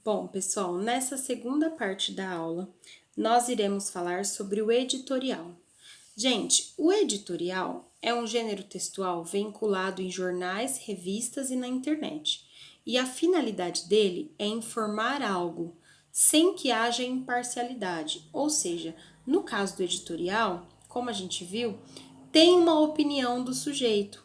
Bom, pessoal, nessa segunda parte da aula, nós iremos falar sobre o editorial. Gente, o editorial é um gênero textual vinculado em jornais, revistas e na internet. E a finalidade dele é informar algo sem que haja imparcialidade. Ou seja, no caso do editorial, como a gente viu, tem uma opinião do sujeito.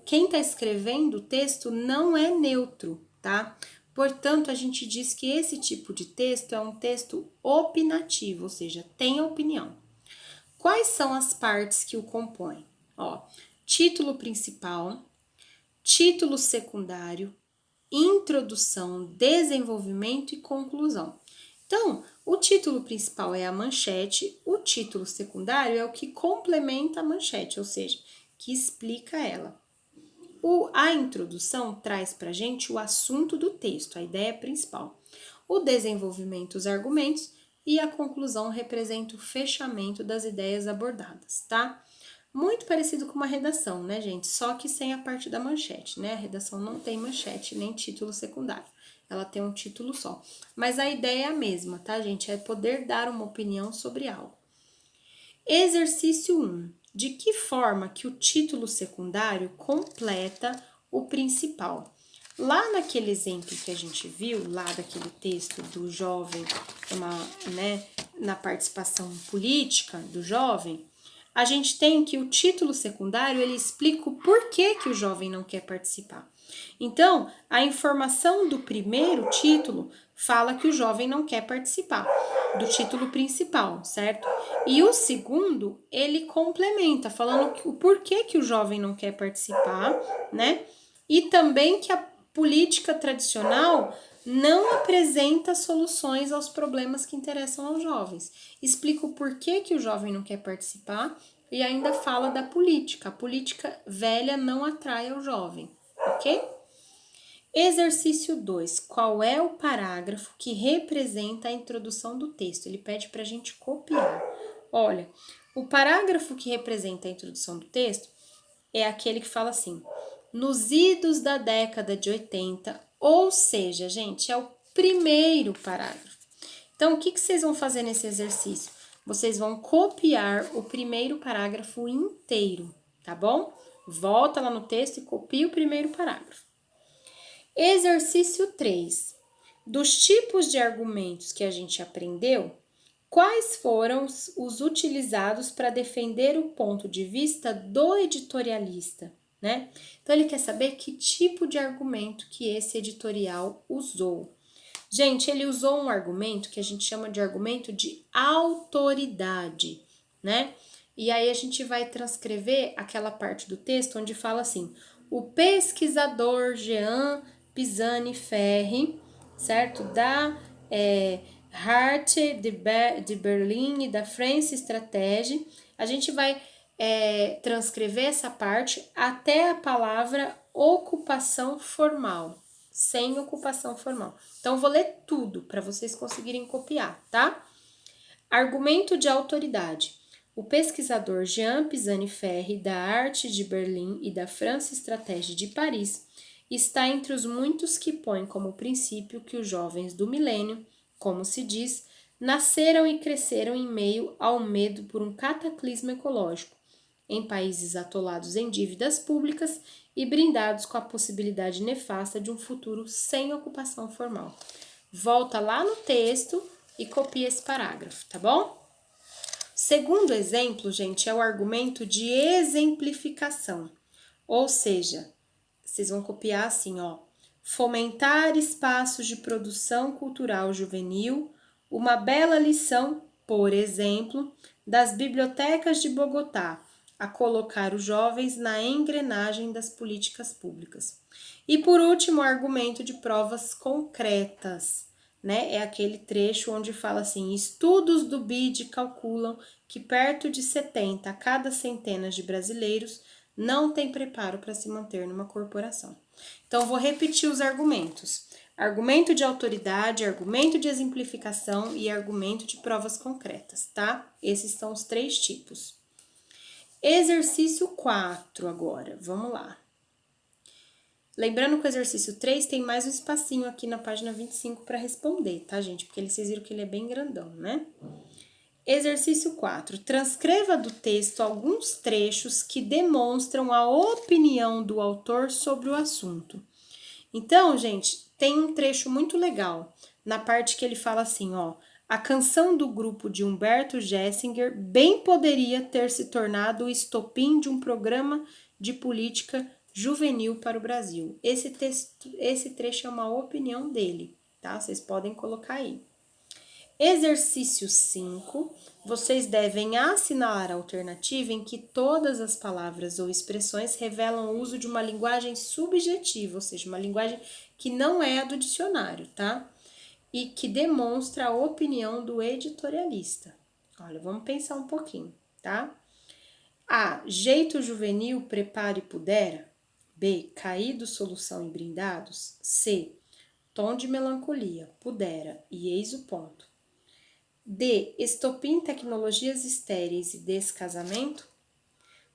Quem está escrevendo o texto não é neutro, tá? Portanto, a gente diz que esse tipo de texto é um texto opinativo, ou seja, tem opinião. Quais são as partes que o compõem? Ó, título principal, título secundário, introdução, desenvolvimento e conclusão. Então, o título principal é a manchete, o título secundário é o que complementa a manchete, ou seja, que explica ela. A introdução traz para a gente o assunto do texto, a ideia principal. O desenvolvimento, os argumentos, e a conclusão representa o fechamento das ideias abordadas, tá? Muito parecido com uma redação, né, gente? Só que sem a parte da manchete, né? A redação não tem manchete nem título secundário. Ela tem um título só. Mas a ideia é a mesma, tá, gente? É poder dar uma opinião sobre algo. Exercício 1. De que forma que o título secundário completa o principal? Lá naquele exemplo que a gente viu, lá daquele texto do jovem, na participação política do jovem, a gente tem que o título secundário, ele explica o porquê que o jovem não quer participar. Então, a informação do primeiro título fala que o jovem não quer participar do título principal, certo? E o segundo, ele complementa, falando o porquê que o jovem não quer participar, né? E também que a política tradicional não apresenta soluções aos problemas que interessam aos jovens. Explica o porquê que o jovem não quer participar e ainda fala da política. A política velha não atrai ao jovem, ok? Exercício 2. Qual é o parágrafo que representa a introdução do texto? Ele pede para a gente copiar. Olha, o parágrafo que representa a introdução do texto é aquele que fala assim: nos idos da década de 80, ou seja, gente, é o primeiro parágrafo. Então, o que vocês vão fazer nesse exercício? Vocês vão copiar o primeiro parágrafo inteiro, tá bom? Volta lá no texto e copia o primeiro parágrafo. Exercício 3. Dos tipos de argumentos que a gente aprendeu, quais foram os utilizados para defender o ponto de vista do editorialista, né? Então, ele quer saber que tipo de argumento que esse editorial usou. Gente, ele usou um argumento que a gente chama de argumento de autoridade, né? E aí a gente vai transcrever aquela parte do texto onde fala assim: o pesquisador Jean Pisani Ferri, certo? Da Hart de Berlim e da France Strategy. A gente vai transcrever essa parte até a palavra ocupação formal, sem ocupação formal. Então, vou ler tudo para vocês conseguirem copiar, tá? Argumento de autoridade. O pesquisador Jean Pisani Ferri, da Arte de Berlim e da France Stratégie de Paris, está entre os muitos que põem como princípio que os jovens do milênio, como se diz, nasceram e cresceram em meio ao medo por um cataclismo ecológico, em países atolados em dívidas públicas e brindados com a possibilidade nefasta de um futuro sem ocupação formal. Volta lá no texto e copia esse parágrafo, tá bom? Segundo exemplo, gente, é o argumento de exemplificação. Ou seja, vocês vão copiar assim, ó. Fomentar espaços de produção cultural juvenil, uma bela lição, por exemplo, das bibliotecas de Bogotá, a colocar os jovens na engrenagem das políticas públicas. E por último, o argumento de provas concretas, né? É aquele trecho onde fala assim: estudos do BID calculam que perto de 70 a cada centenas de brasileiros não tem preparo para se manter numa corporação. Então, vou repetir os argumentos: argumento de autoridade, argumento de exemplificação e argumento de provas concretas, tá? Esses são os 3 tipos. Exercício 4 agora, vamos lá. Lembrando que o exercício 3 tem mais um espacinho aqui na página 25 para responder, tá, gente? Porque vocês viram que ele é bem grandão, né? Exercício 4. Transcreva do texto alguns trechos que demonstram a opinião do autor sobre o assunto. Então, gente, tem um trecho muito legal na parte que ele fala assim, ó: a canção do grupo de Humberto Gessinger bem poderia ter se tornado o estopim de um programa de política juvenil para o Brasil. Esse trecho é uma opinião dele, tá? Vocês podem colocar aí. Exercício 5. Vocês devem assinalar a alternativa em que todas as palavras ou expressões revelam o uso de uma linguagem subjetiva, ou seja, uma linguagem que não é a do dicionário, tá? E que demonstra a opinião do editorialista. Olha, vamos pensar um pouquinho, tá? A. Jeito juvenil, prepare e pudera. B. Caído, solução e brindados. C. Tom de melancolia, pudera e eis o ponto. D. Estopim, tecnologias estéreis e descasamento.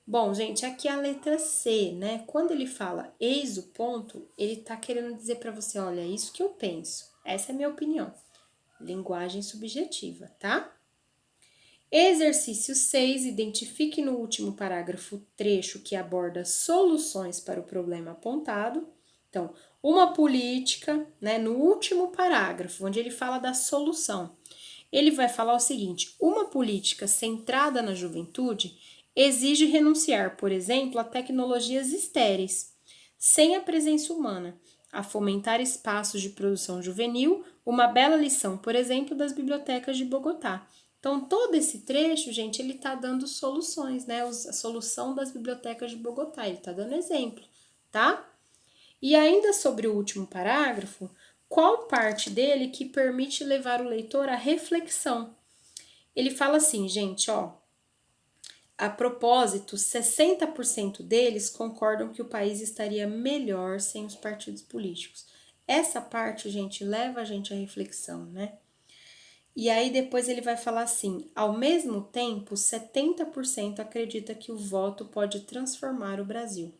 Bom, gente, aqui é a letra C, né? Quando ele fala eis o ponto, ele tá querendo dizer para você, olha, é isso que eu penso. Essa é a minha opinião. Linguagem subjetiva, tá? Exercício 6. Identifique no último parágrafo o trecho que aborda soluções para o problema apontado. Então, uma política, né? No último parágrafo, onde ele fala da solução. Ele vai falar o seguinte: uma política centrada na juventude exige renunciar, por exemplo, a tecnologias estéreis, sem a presença humana, a fomentar espaços de produção juvenil, uma bela lição, por exemplo, das bibliotecas de Bogotá. Então, todo esse trecho, gente, ele tá dando soluções, né? A solução das bibliotecas de Bogotá, ele tá dando exemplo, tá? E ainda sobre o último parágrafo, qual parte dele que permite levar o leitor à reflexão? Ele fala assim, gente, ó, a propósito, 60% deles concordam que o país estaria melhor sem os partidos políticos. Essa parte, gente, leva a gente à reflexão, né? E aí depois ele vai falar assim, ao mesmo tempo, 70% acredita que o voto pode transformar o Brasil.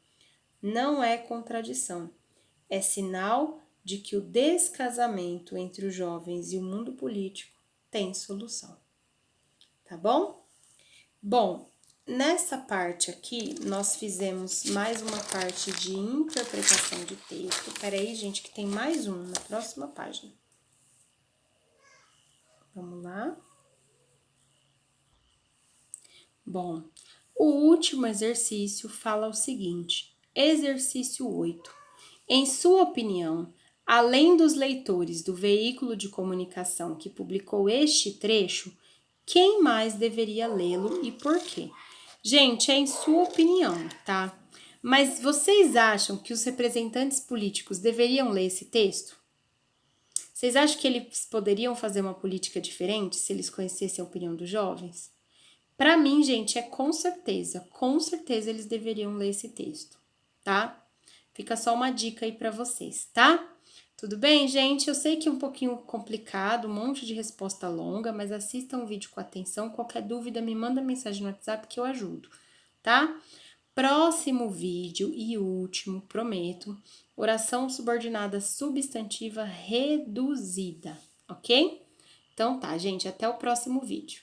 Não é contradição. É sinal de que o descasamento entre os jovens e o mundo político tem solução. Tá bom? Bom, nessa parte aqui, nós fizemos mais uma parte de interpretação de texto. Peraí, gente, que tem mais um na próxima página. Vamos lá. Bom, o último exercício fala o seguinte: exercício 8. Em sua opinião, além dos leitores do veículo de comunicação que publicou este trecho, quem mais deveria lê-lo e por quê? Gente, é em sua opinião, tá? Mas vocês acham que os representantes políticos deveriam ler esse texto? Vocês acham que eles poderiam fazer uma política diferente se eles conhecessem a opinião dos jovens? Para mim, gente, é com certeza eles deveriam ler esse texto, tá? Fica só uma dica aí para vocês, tá? Tudo bem, gente? Eu sei que é um pouquinho complicado, um monte de resposta longa, mas assistam o vídeo com atenção. Qualquer dúvida, me manda mensagem no WhatsApp que eu ajudo, tá? Próximo vídeo e último, prometo, oração subordinada substantiva reduzida, ok? Então tá, gente, até o próximo vídeo.